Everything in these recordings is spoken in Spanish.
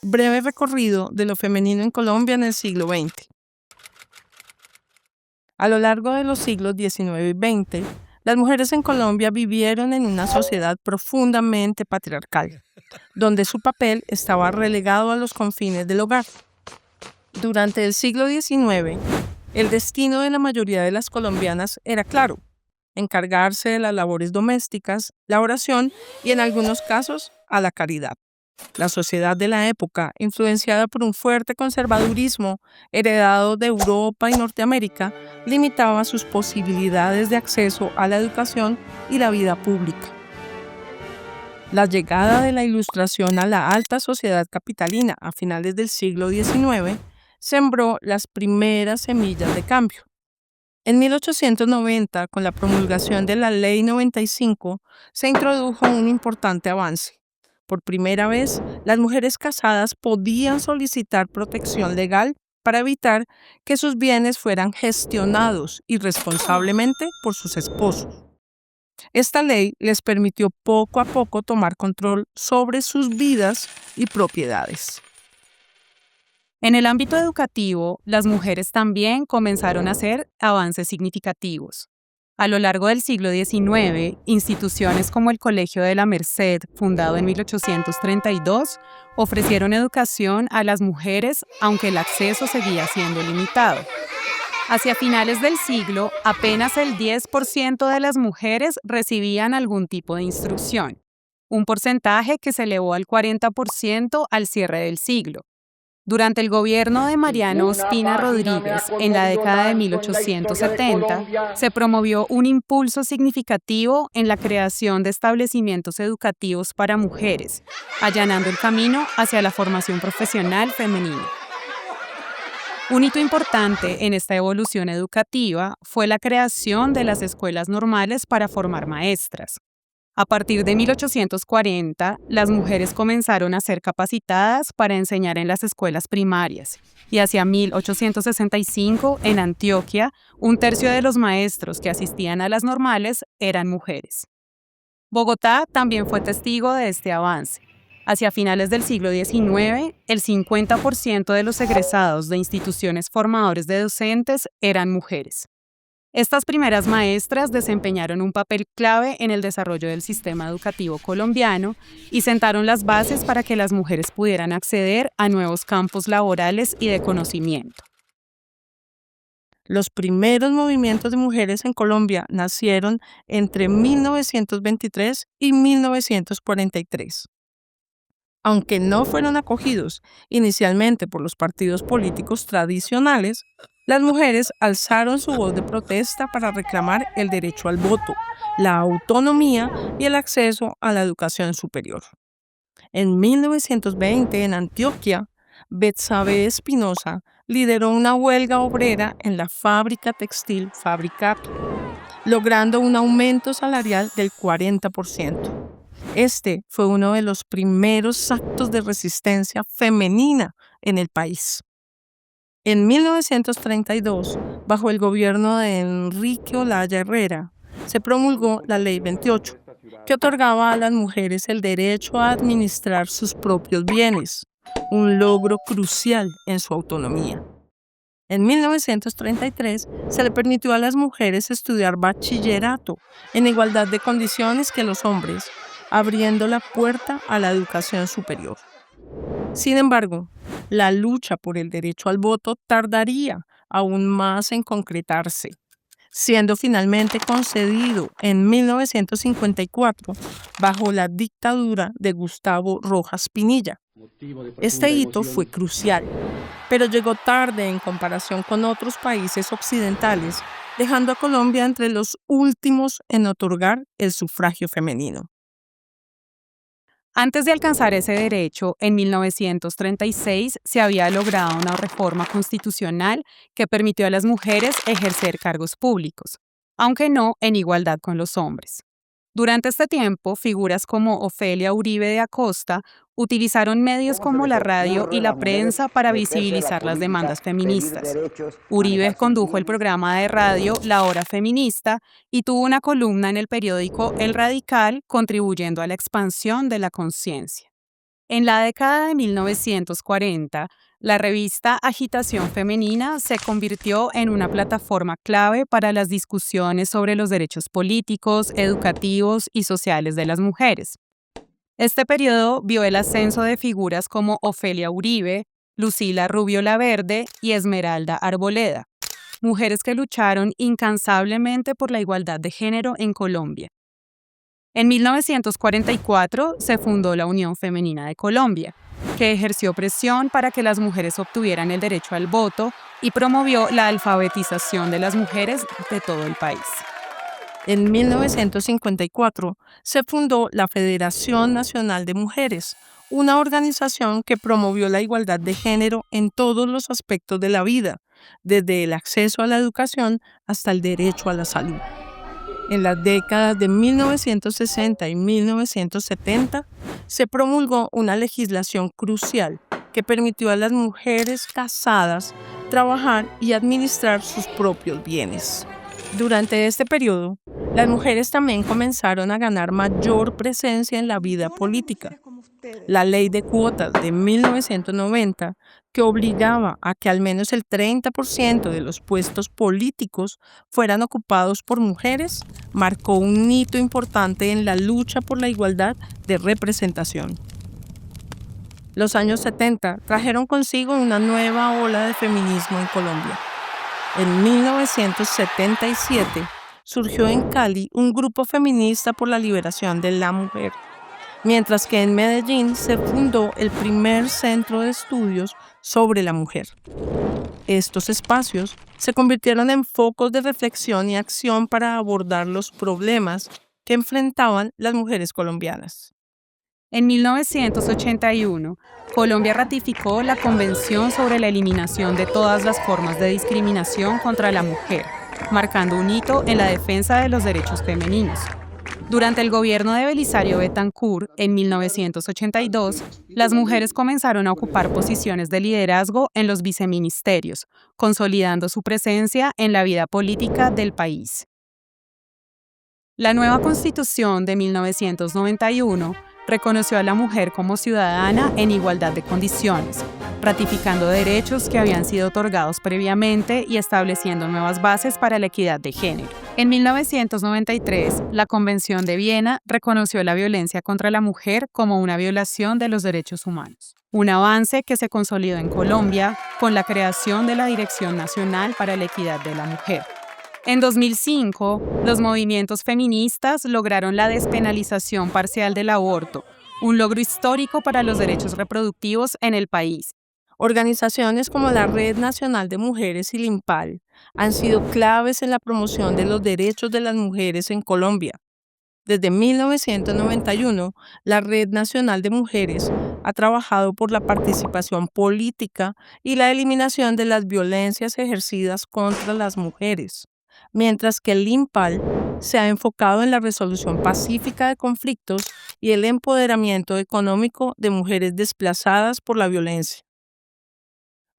Breve recorrido de lo femenino en Colombia en el siglo XX. A lo largo de los siglos XIX y XX, las mujeres en Colombia vivieron en una sociedad profundamente patriarcal, donde su papel estaba relegado a los confines del hogar. Durante el siglo XIX, el destino de la mayoría de las colombianas era claro: encargarse de las labores domésticas, la oración y, en algunos casos, a la caridad. La sociedad de la época, influenciada por un fuerte conservadurismo heredado de Europa y Norteamérica, limitaba sus posibilidades de acceso a la educación y la vida pública. La llegada de la Ilustración a la alta sociedad capitalina a finales del siglo XIX sembró las primeras semillas de cambio. En 1890, con la promulgación de la Ley 95, se introdujo un importante avance. Por primera vez, las mujeres casadas podían solicitar protección legal para evitar que sus bienes fueran gestionados irresponsablemente por sus esposos. Esta ley les permitió poco a poco tomar control sobre sus vidas y propiedades. En el ámbito educativo, las mujeres también comenzaron a hacer avances significativos. A lo largo del siglo XIX, instituciones como el Colegio de la Merced, fundado en 1832, ofrecieron educación a las mujeres, aunque el acceso seguía siendo limitado. Hacia finales del siglo, apenas el 10% de las mujeres recibían algún tipo de instrucción, un porcentaje que se elevó al 40% al cierre del siglo. Durante el gobierno de Mariano Ospina Rodríguez, en la década de 1870, se promovió un impulso significativo en la creación de establecimientos educativos para mujeres, allanando el camino hacia la formación profesional femenina. Un hito importante en esta evolución educativa fue la creación de las escuelas normales para formar maestras. A partir de 1840, las mujeres comenzaron a ser capacitadas para enseñar en las escuelas primarias, y hacia 1865, en Antioquia, un tercio de los maestros que asistían a las normales eran mujeres. Bogotá también fue testigo de este avance. Hacia finales del siglo XIX, el 50% de los egresados de instituciones formadoras de docentes eran mujeres. Estas primeras maestras desempeñaron un papel clave en el desarrollo del sistema educativo colombiano y sentaron las bases para que las mujeres pudieran acceder a nuevos campos laborales y de conocimiento. Los primeros movimientos de mujeres en Colombia nacieron entre 1923 y 1943. Aunque no fueron acogidos inicialmente por los partidos políticos tradicionales, las mujeres alzaron su voz de protesta para reclamar el derecho al voto, la autonomía y el acceso a la educación superior. En 1920, en Antioquia, Betsabe Espinosa lideró una huelga obrera en la fábrica textil Fabricato, logrando un aumento salarial del 40%. Este fue uno de los primeros actos de resistencia femenina en el país. En 1932, bajo el gobierno de Enrique Olaya Herrera, se promulgó la Ley 28, que otorgaba a las mujeres el derecho a administrar sus propios bienes, un logro crucial en su autonomía. En 1933, se le permitió a las mujeres estudiar bachillerato en igualdad de condiciones que los hombres, abriendo la puerta a la educación superior. Sin embargo, la lucha por el derecho al voto tardaría aún más en concretarse, siendo finalmente concedido en 1954 bajo la dictadura de Gustavo Rojas Pinilla. Este hito fue crucial, pero llegó tarde en comparación con otros países occidentales, dejando a Colombia entre los últimos en otorgar el sufragio femenino. Antes de alcanzar ese derecho, en 1936 se había logrado una reforma constitucional que permitió a las mujeres ejercer cargos públicos, aunque no en igualdad con los hombres. Durante este tiempo, figuras como Ofelia Uribe de Acosta utilizaron medios como la radio y la prensa para visibilizar las demandas feministas. Uribe condujo el programa de radio La Hora Feminista y tuvo una columna en el periódico El Radical, contribuyendo a la expansión de la conciencia. En la década de 1940, la revista Agitación Femenina se convirtió en una plataforma clave para las discusiones sobre los derechos políticos, educativos y sociales de las mujeres. Este periodo vio el ascenso de figuras como Ofelia Uribe, Lucila Rubio Laverde y Esmeralda Arboleda, mujeres que lucharon incansablemente por la igualdad de género en Colombia. En 1944 se fundó la Unión Femenina de Colombia, que ejerció presión para que las mujeres obtuvieran el derecho al voto y promovió la alfabetización de las mujeres de todo el país. En 1954 se fundó la Federación Nacional de Mujeres, una organización que promovió la igualdad de género en todos los aspectos de la vida, desde el acceso a la educación hasta el derecho a la salud. En las décadas de 1960 y 1970 se promulgó una legislación crucial que permitió a las mujeres casadas trabajar y administrar sus propios bienes. Durante este periodo, las mujeres también comenzaron a ganar mayor presencia en la vida política. La ley de cuotas de 1990, que obligaba a que al menos el 30% de los puestos políticos fueran ocupados por mujeres, marcó un hito importante en la lucha por la igualdad de representación. Los años 70 trajeron consigo una nueva ola de feminismo en Colombia. En 1977 surgió en Cali un grupo feminista por la liberación de la mujer, mientras que en Medellín se fundó el primer centro de estudios sobre la mujer. Estos espacios se convirtieron en focos de reflexión y acción para abordar los problemas que enfrentaban las mujeres colombianas. En 1981, Colombia ratificó la Convención sobre la Eliminación de todas las formas de discriminación contra la mujer, marcando un hito en la defensa de los derechos femeninos. Durante el gobierno de Belisario Betancur, en 1982, las mujeres comenzaron a ocupar posiciones de liderazgo en los viceministerios, consolidando su presencia en la vida política del país. La nueva Constitución de 1991 reconoció a la mujer como ciudadana en igualdad de condiciones, ratificando derechos que habían sido otorgados previamente y estableciendo nuevas bases para la equidad de género. En 1993, la Convención de Viena reconoció la violencia contra la mujer como una violación de los derechos humanos, un avance que se consolidó en Colombia con la creación de la Dirección Nacional para la Equidad de la Mujer. En 2005, los movimientos feministas lograron la despenalización parcial del aborto, un logro histórico para los derechos reproductivos en el país. Organizaciones como la Red Nacional de Mujeres y Limpal han sido claves en la promoción de los derechos de las mujeres en Colombia. Desde 1991, la Red Nacional de Mujeres ha trabajado por la participación política y la eliminación de las violencias ejercidas contra las mujeres, mientras que el Limpal se ha enfocado en la resolución pacífica de conflictos y el empoderamiento económico de mujeres desplazadas por la violencia.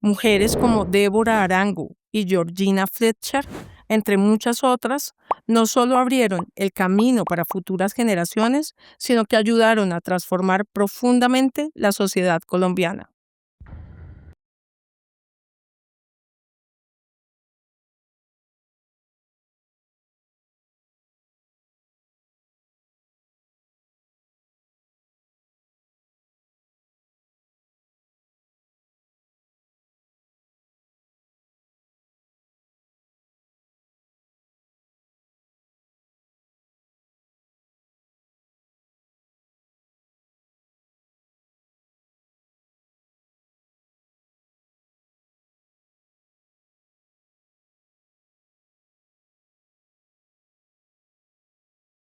Mujeres como Débora Arango y Georgina Fletcher, entre muchas otras, no solo abrieron el camino para futuras generaciones, sino que ayudaron a transformar profundamente la sociedad colombiana.